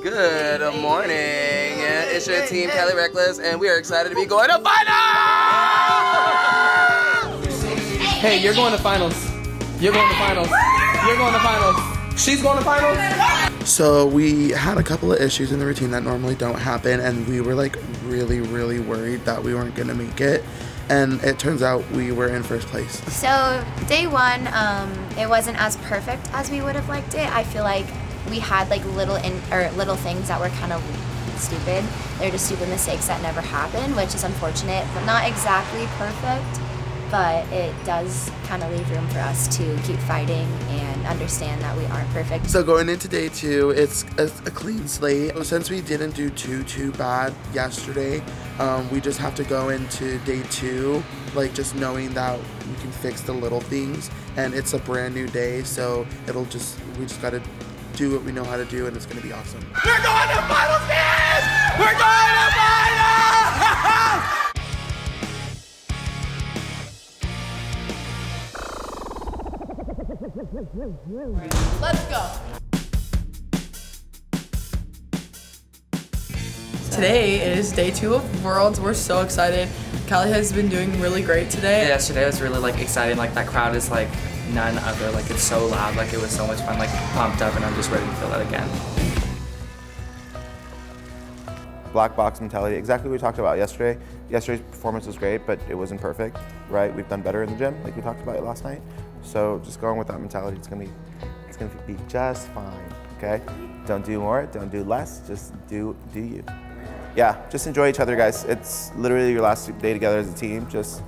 Good morning. It's your team, Kelly Reckless, and we are excited to be going to finals! Hey, you're going to finals. You're going to finals. You're going to finals. She's going to finals. So we had a couple of issues in the routine that normally don't happen, and we were like really worried that we weren't gonna make it. And it turns out we were in first place. So day one, it wasn't as perfect as we would have liked it. I feel like we had like little things that were kind of stupid. They're just stupid mistakes that never happen, which is unfortunate, but not exactly perfect. But it does kind of leave room for us to keep fighting and understand that we aren't perfect. So going into day two, it's a clean slate. Since we didn't do too bad yesterday, we just have to go into day two, like just knowing that we can fix the little things, and it's a brand new day, so we just gotta do what we know how to do, and it's gonna be awesome. We're going to finals, guys! We're going to finals! Let's go. Today is day 2 of Worlds. We're so excited. Callie has been doing really great today. Yeah, today was really like exciting. Like that crowd is like none other. Like it's so loud. Like it was so much fun. Like pumped up, and I'm just ready to feel that again. Black box mentality, exactly what we talked about yesterday. Yesterday's performance was great, but it wasn't perfect, right? We've done better in the gym, like we talked about it last night. So just going with that mentality, it's gonna be just fine, okay? Don't do more, don't do less, just do you. Yeah, just enjoy each other, guys. It's literally your last day together as a team. Just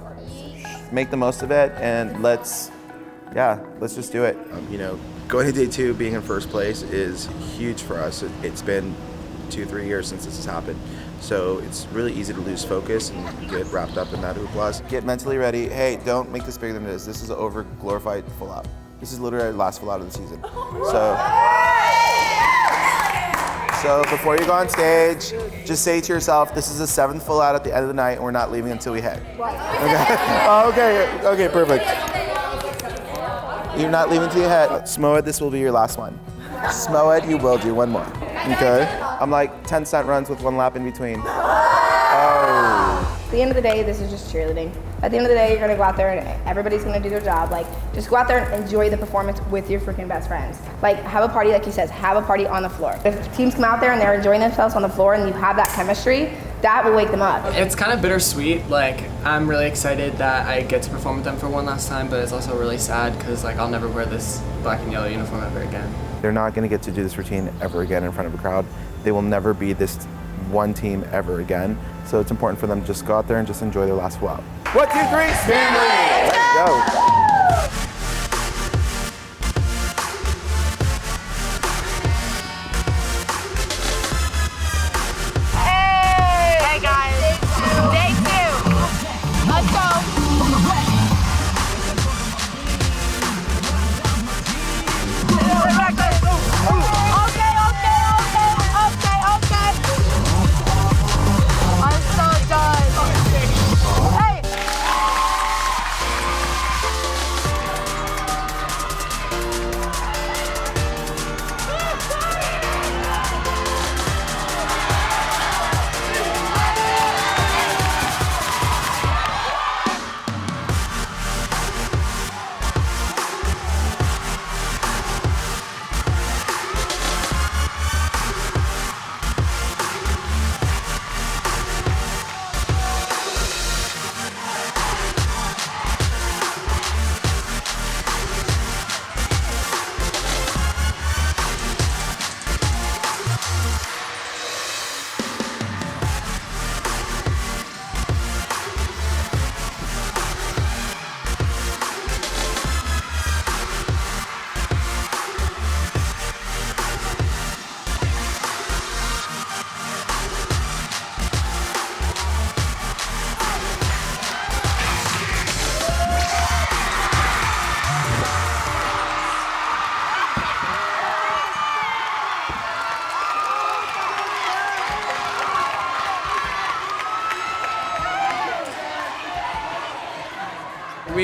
make the most of it, and let's just do it. You know, going to day 2, being in first place is huge for us. It's been 2-3 years since this has happened. So it's really easy to lose focus and get wrapped up in that hoopla. Get mentally ready. Hey, don't make this bigger than it is. This is an over glorified full out. This is literally our last full out of the season. So before you go on stage, just say to yourself, this is the 7th full out at the end of the night, and we're not leaving until we hit. Okay, perfect. You're not leaving until you hit. Smoed, this will be your last one. Smoed, you will do one more. Okay. I'm like 10 cent runs with 1 lap in between. At the end of the day, this is just cheerleading. At the end of the day, you're gonna go out there and everybody's gonna do their job. Like, just go out there and enjoy the performance with your freaking best friends. Like, have a party, like he says, have a party on the floor. If teams come out there and they're enjoying themselves on the floor and you have that chemistry, that will wake them up. It's kind of bittersweet. Like, I'm really excited that I get to perform with them for one last time, but it's also really sad because like I'll never wear this black and yellow uniform ever again. They're not gonna get to do this routine ever again in front of a crowd. They will never be this one team ever again. So it's important for them to just go out there and just enjoy their last full out. 1, 2, 3, SMAMILY! Let's go. Hey guys, day 2. Let's go. I'm so done. Hey.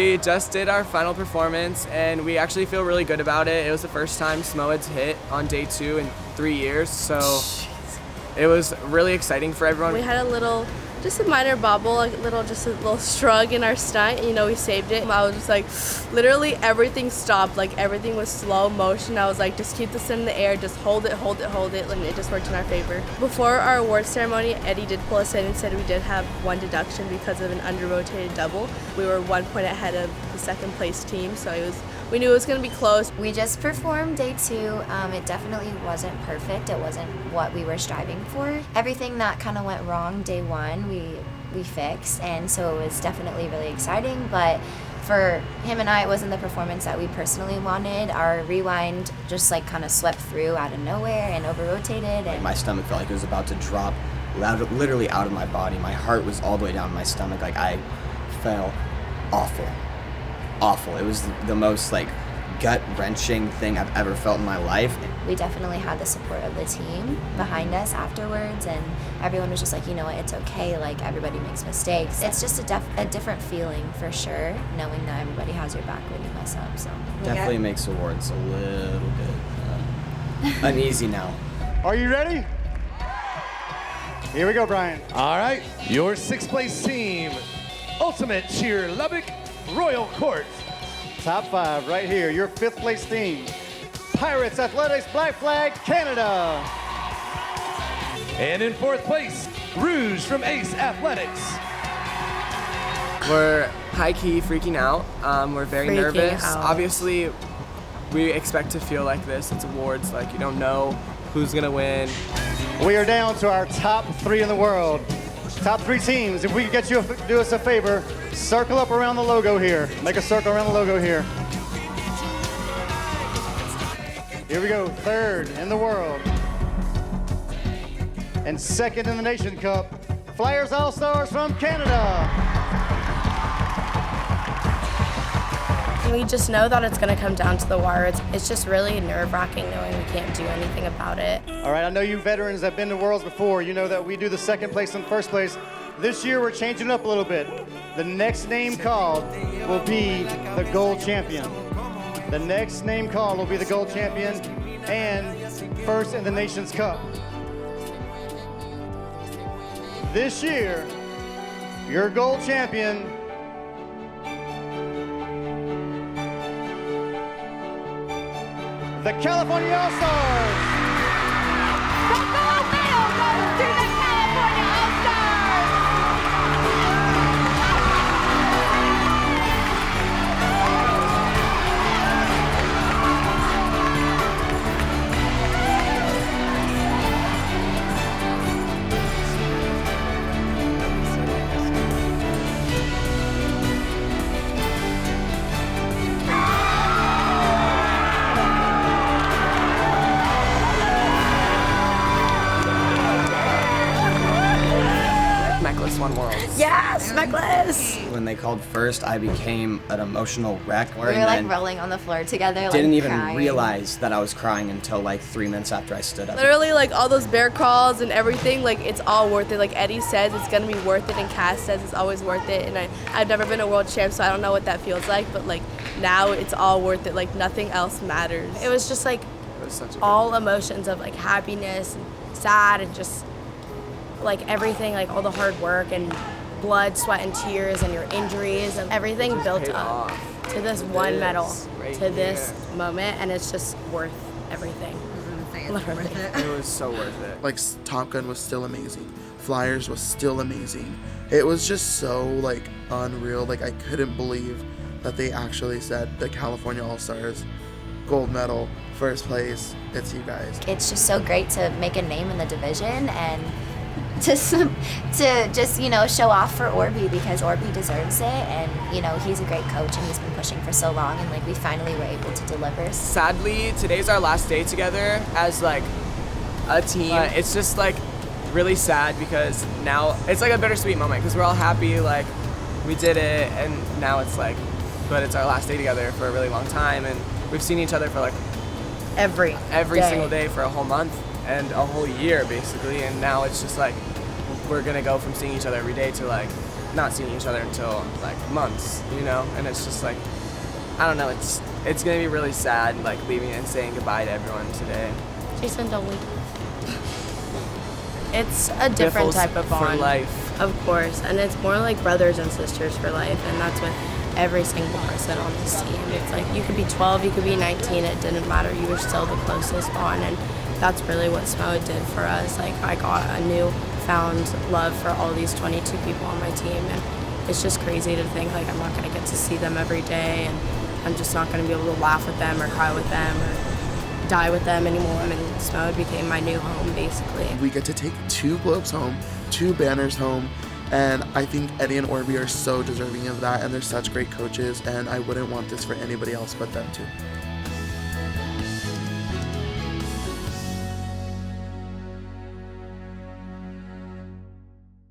We just did our final performance, and we actually feel really good about it. It was the first time Smo had hit on day 2 in 3 years, so it was really exciting for everyone. We had just a minor bobble, just a little shrug in our stunt, and, we saved it. I was just like, literally everything stopped, like everything was slow motion. I was like, just keep this in the air, just hold it, and it just worked in our favor. Before our award ceremony, Eddie did pull us in and said we did have 1 deduction because of an under-rotated double. We were 1 point ahead of the second place team, so we knew it was going to be close. We just performed day 2. It definitely wasn't perfect. It wasn't what we were striving for. Everything that kind of went wrong day 1, we fixed, and so it was definitely really exciting. But for him and I, it wasn't the performance that we personally wanted. Our rewind just kind of swept through out of nowhere and over-rotated. And my stomach felt like it was about to drop literally out of my body. My heart was all the way down my stomach. I felt awful. It was the most gut-wrenching thing I've ever felt in my life. We definitely had the support of the team behind us afterwards, and everyone was just like, you know what, it's okay, everybody makes mistakes. It's just a different feeling for sure, knowing that everybody has your back when you mess up. So definitely makes awards a little bit uneasy now. Are you ready? Here we go, Brian. All right, your 6th place team, Ultimate Cheer Lubbock Royal Court. Top 5 right here. Your 5th place team, Pirates Athletics Black Flag Canada. And in 4th place, Rouge from Ace Athletics. We're high-key freaking out. We're very nervous. Obviously, we expect to feel like this. It's awards, you don't know who's gonna win. We are down to our top 3 in the world. Top 3 teams. If we could get you do us a favor, circle up around the logo here. Make a circle around the logo here. Here we go. 3rd in the world. And 2nd in the Nation Cup, Flyers All Stars from Canada. We just know that it's going to come down to the wire. It's just really nerve-wracking knowing we can't do anything about it. All right, I know you veterans have been to Worlds before. You know that we do the 2nd place and 1st place. This year we're changing it up a little bit. The next name called will be the gold champion. The next name called will be the gold champion and 1st in the Nations Cup. This year, your gold champion the California All Stars. The gold medal goes to the California All Stars. Won Worlds. Yes, necklace! When they called first, I became an emotional wreck. We were rolling on the floor together, didn't even crying. realize that I was crying until 3 minutes after I stood up. Literally, all those bear crawls and everything, it's all worth it. Eddie says, it's gonna be worth it, and Cass says it's always worth it. And I've never been a world champ, so I don't know what that feels like. But now it's all worth it. Nothing else matters. It was just It was such a all emotions of happiness, and sad, and just everything, all the hard work and blood, sweat, and tears, and your injuries, and everything built up to this one medal, to this moment, and it's just worth everything. It was so worth it. Top Gun was still amazing. Flyers was still amazing. It was just so unreal. I couldn't believe that they actually said the California All Stars, gold medal, 1st place. It's you guys. It's just so great to make a name in the division and to just show off for Orby, because Orby deserves it, and he's a great coach and he's been pushing for so long, and we finally were able to deliver. Sadly, today's our last day together as a team. It's just really sad because now it's a bittersweet moment because we're all happy we did it, and now it's but it's our last day together for a really long time, and we've seen each other for every single day for a whole month and a whole year basically, and now it's just we're gonna go from seeing each other every day to not seeing each other until like months, you know, and it's just like, I don't know, it's gonna be really sad, like leaving and saying goodbye to everyone today. Jason, don't leave. It's a different Biffles type of bond. for life. Of course, and it's more like brothers and sisters for life, and that's with every single person on this team. It's like you could be 12, you could be 19, it didn't matter, you were still the closest bond, and that's really what SMO did for us. Like, I got a newfound love for all these 22 people on my team, and it's just crazy to think like I'm not gonna get to see them every day, and I'm just not gonna be able to laugh with them or cry with them or die with them anymore. I mean, SMO became my new home, basically. We get to take 2 globes home, 2 banners home, and I think Eddie and Orby are so deserving of that, and they're such great coaches, and I wouldn't want this for anybody else but them too.